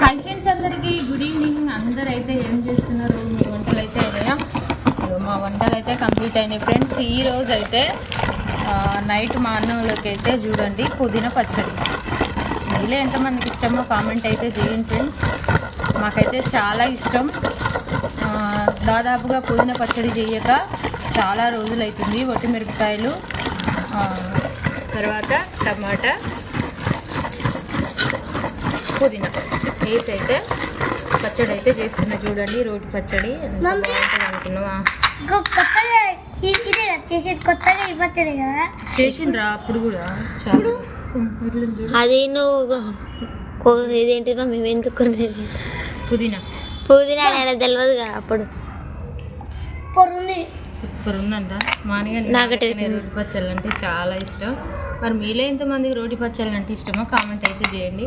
Hi friends, అందరికీ good evening. అందరూ అయితే ఏం చేస్తున్నారు? మీ వంటలు అయితే అయినాయా? మా వంటలు అయితే కంప్లీట్ అయినాయి ఫ్రెండ్స్. ఈరోజు అయితే నైట్ మా అన్నంలోకి అయితే చూడండి పుదీనా పచ్చడి. మీలో ఎంతమందికి ఇష్టమో కామెంట్ అయితే చేయండి ఫ్రెండ్స్. మాకైతే చాలా ఇష్టం. దాదాపుగా పుదీనా పచ్చడి చేయక చాలా రోజులు అవుతుంది. ఒట్టిమిరపకాయలు, తర్వాత టమాటా, పుదీనా వేసి అయితే పచ్చడి అయితే చేస్తున్నా. చూడండి రోటి పచ్చడి ఎంత బాగుంటుంది అనుకున్నావా? కొత్తగా ఈ పచ్చడి కదా చేసిండ్రా అప్పుడు కూడా చాలా. అది నువ్వు ఇదేంటి మేము ఎందుకు పుదీనా పుదీనా తెలియదుగా అప్పుడు సూపర్ ఉందంట. మానిగా రోటి పచ్చళ్ళు అంటే చాలా ఇష్టం. మరి మీలో ఎంతమందికి రోటి పచ్చళ్ళు అంటే ఇష్టమో కామెంట్ అయితే చేయండి.